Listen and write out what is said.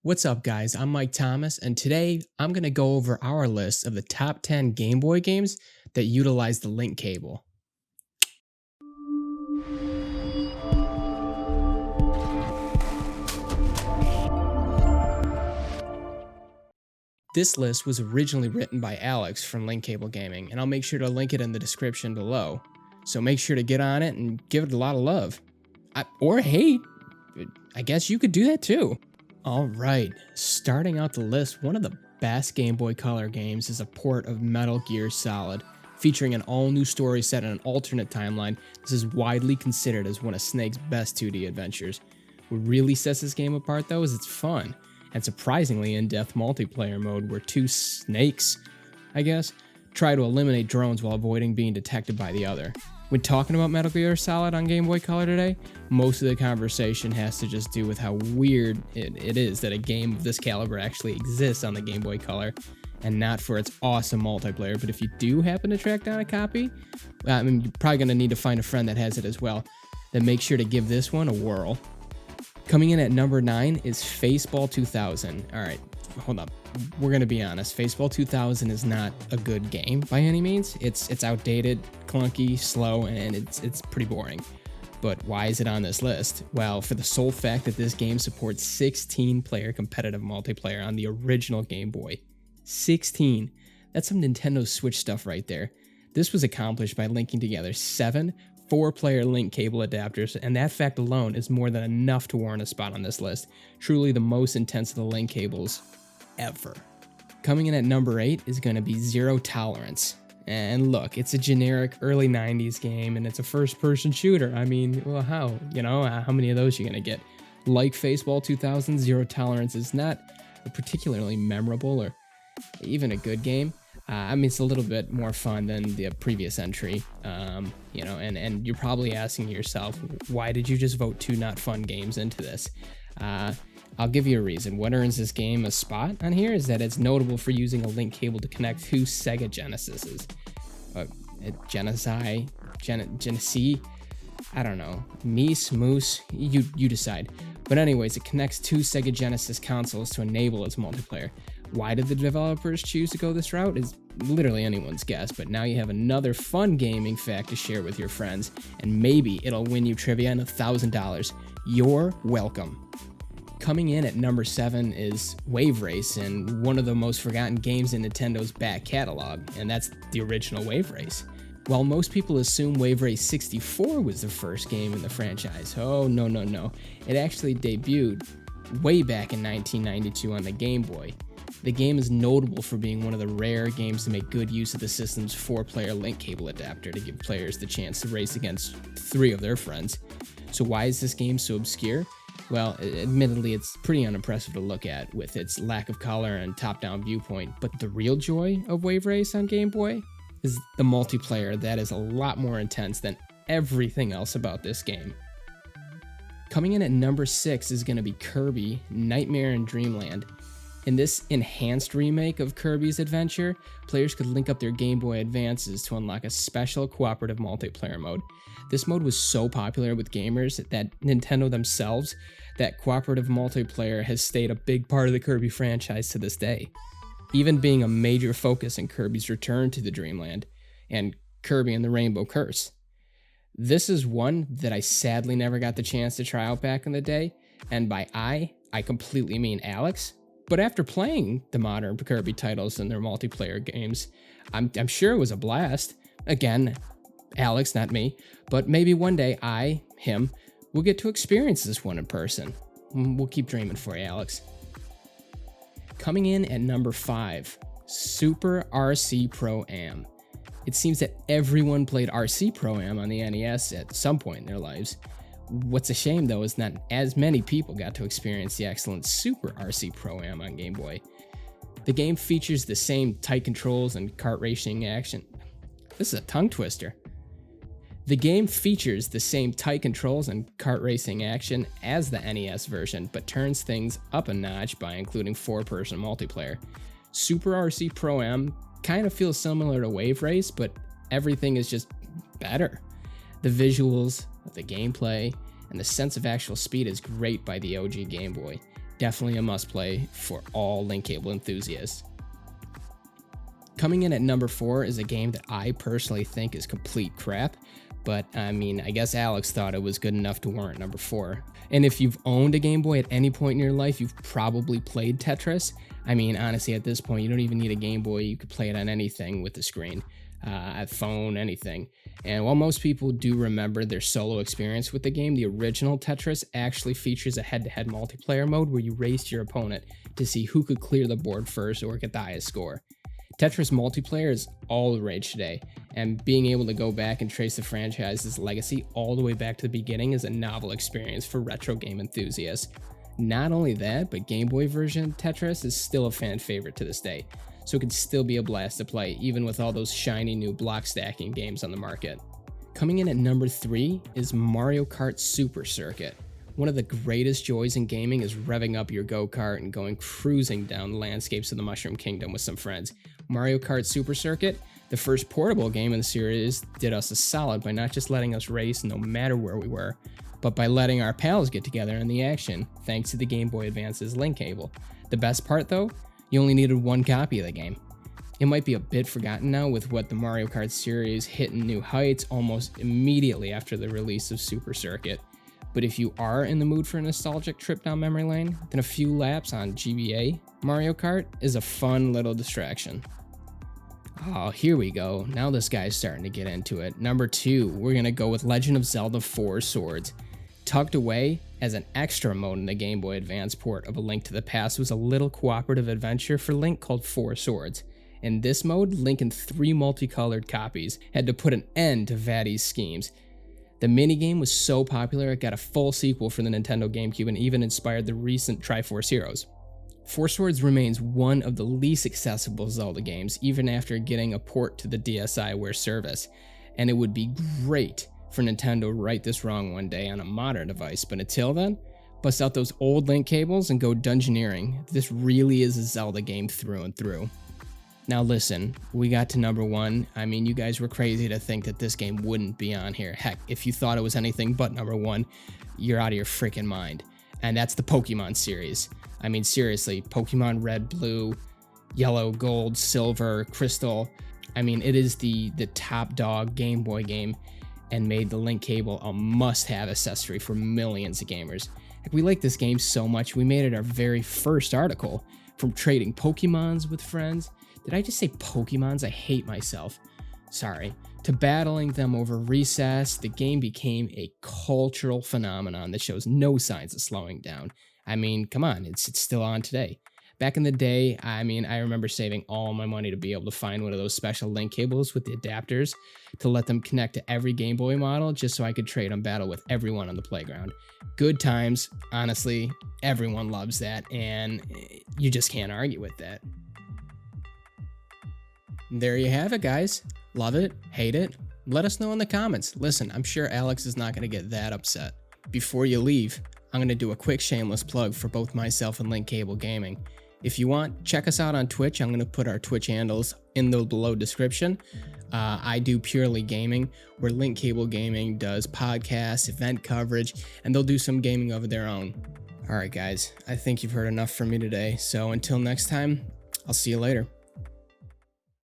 What's up, guys? I'm Mike Thomas, and today I'm going to go over our list of the top 10 Game Boy games that utilize the link cable. This list was originally written by Alex from Link Cable Gaming, and I'll make sure to link it in the description below. So make sure to get on it and give it a lot of love. Or hate. I guess you could do that too. Alright, starting out the list, one of the best Game Boy Color games is a port of Metal Gear Solid. Featuring an all-new story set in an alternate timeline, this is widely considered as one of Snake's best 2D adventures. What really sets this game apart though is its fun, and surprisingly in-depth multiplayer mode where two snakes, I guess, try to eliminate drones while avoiding being detected by the other. When talking about Metal Gear Solid on Game Boy Color today, most of the conversation has to just do with how weird it is that a game of this caliber actually exists on the Game Boy Color, and not for its awesome multiplayer. But if you do happen to track down a copy, you're probably going to need to find a friend that has it as well, then make sure to give this one a whirl. Coming in at number 9 is Faceball 2000. Alright, hold up. We're going to be honest, Faceball 2000 is not a good game by any means. It's outdated, clunky, slow, and it's pretty boring. But why is it on this list? Well, for the sole fact that this game supports 16-player competitive multiplayer on the original Game Boy. 16. That's some Nintendo Switch stuff right there. This was accomplished by linking together 7 4-player link cable adapters, and that fact alone is more than enough to warrant a spot on this list. Truly the most intense of the link cables ever. Coming in at number 8 is going to be Zero Tolerance. And look, it's a generic early 90s game, and it's a first-person shooter. I mean, well, how many of those you going to get? Like Faceball 2000, Zero Tolerance is not a particularly memorable or even a good game. It's a little bit more fun than the previous entry, and you're probably asking yourself, why did you just vote 2 not fun games into this? I'll give you a reason. What earns this game a spot on here is that it's notable for using a link cable to connect 2 Sega Genesises. Genesee? I don't know. Moose? You decide. But anyways, it connects 2 Sega Genesis consoles to enable its multiplayer. Why did the developers choose to go this route is literally anyone's guess, but now you have another fun gaming fact to share with your friends, and maybe it'll win you trivia and $1,000. You're welcome. Coming in at number 7 is Wave Race, and one of the most forgotten games in Nintendo's back catalog, and that's the original Wave Race. While most people assume Wave Race 64 was the first game in the franchise, oh no. It actually debuted way back in 1992 on the Game Boy. The game is notable for being one of the rare games to make good use of the system's 4-player link cable adapter to give players the chance to race against 3 of their friends. So why is this game so obscure? Well, admittedly, it's pretty unimpressive to look at with its lack of color and top-down viewpoint, but the real joy of Wave Race on Game Boy is the multiplayer that is a lot more intense than everything else about this game. Coming in at number 6 is going to be Kirby, Nightmare in Dreamland. In this enhanced remake of Kirby's Adventure, players could link up their Game Boy Advances to unlock a special cooperative multiplayer mode. This mode was so popular with gamers that Nintendo themselves, that cooperative multiplayer has stayed a big part of the Kirby franchise to this day, even being a major focus in Kirby's return to the Dreamland and Kirby and the Rainbow Curse. This is one that I sadly never got the chance to try out back in the day, and by I completely mean Alex. But after playing the modern Kirby titles and their multiplayer games, I'm sure it was a blast. Again, Alex, not me, but maybe one day him, will get to experience this one in person. We'll keep dreaming for you, Alex. Coming in at number 5, Super RC ProAm. It seems that everyone played RC ProAm on the NES at some point in their lives. What's a shame, though, is not as many people got to experience the excellent Super RC ProAm on Game Boy. The game features the same tight controls and kart racing action. This is a tongue twister. The game features the same tight controls and kart racing action as the NES version, but turns things up a notch by including 4-person multiplayer. Super RC ProAm kind of feels similar to Wave Race, but everything is just better. The visuals, the gameplay, and the sense of actual speed is great by the OG Game Boy. Definitely a must play for all link cable enthusiasts. Coming in at number 4 is a game that I personally think is complete crap, but I mean, I guess Alex thought it was good enough to warrant number 4. And if you've owned a Game Boy at any point in your life, you've probably played Tetris. I mean, honestly, at this point, you don't even need a Game Boy. You could play it on anything with the screen, a phone, anything. And while most people do remember their solo experience with the game, the original Tetris actually features a head-to-head multiplayer mode where you race your opponent to see who could clear the board first or get the highest score. Tetris Multiplayer is all the rage today, and being able to go back and trace the franchise's legacy all the way back to the beginning is a novel experience for retro game enthusiasts. Not only that, but Game Boy version of Tetris is still a fan favorite to this day, so it can still be a blast to play even with all those shiny new block stacking games on the market. Coming in at number 3 is Mario Kart Super Circuit. One of the greatest joys in gaming is revving up your go-kart and going cruising down the landscapes of the Mushroom Kingdom with some friends. Mario Kart Super Circuit, the first portable game in the series, did us a solid by not just letting us race no matter where we were, but by letting our pals get together in the action, thanks to the Game Boy Advance's link cable. The best part though, you only needed one copy of the game. It might be a bit forgotten now with what the Mario Kart series hitting new heights almost immediately after the release of Super Circuit. But if you are in the mood for a nostalgic trip down memory lane, then a few laps on GBA Mario Kart is a fun little distraction. Oh, here we go. Now this guy's starting to get into it. Number 2, we're going to go with Legend of Zelda 4 Swords. Tucked away as an extra mode in the Game Boy Advance port of A Link to the Past was a little cooperative adventure for Link called 4 Swords. In this mode, Link and 3 multicolored copies had to put an end to Vatty's schemes. The minigame was so popular it got a full sequel for the Nintendo GameCube and even inspired the recent Triforce Heroes. 4 Swords remains one of the least accessible Zelda games even after getting a port to the DSiWare service, and it would be great for Nintendo to right this wrong one day on a modern device, but until then, bust out those old link cables and go dungeoneering. This really is a Zelda game through and through. Now listen, we got to number 1. I mean, you guys were crazy to think that this game wouldn't be on here. Heck, if you thought it was anything but number 1, you're out of your freaking mind. And that's the Pokemon series. I mean, seriously, Pokemon Red, Blue, Yellow, Gold, Silver, Crystal. I mean, it is the top dog Game Boy game and made the link cable a must-have accessory for millions of gamers. Like, we like this game so much, we made it our very first article. From trading Pokemons with friends. Did I just say Pokemons? I hate myself. Sorry. To battling them over recess, the game became a cultural phenomenon that shows no signs of slowing down. I mean, come on, it's still on today. Back in the day, I mean, I remember saving all my money to be able to find one of those special link cables with the adapters to let them connect to every Game Boy model just so I could trade on battle with everyone on the playground. Good times, honestly, everyone loves that, and you just can't argue with that. There you have it, guys. Love it? Hate it? Let us know in the comments. Listen, I'm sure Alex is not going to get that upset. Before you leave, I'm going to do a quick shameless plug for both myself and Link Cable Gaming. If you want, check us out on Twitch. I'm going to put our Twitch handles in the below description. I do purely gaming, where Link Cable Gaming does podcasts, event coverage, and they'll do some gaming of their own. All right, guys, I think you've heard enough from me today. So until next time, I'll see you later.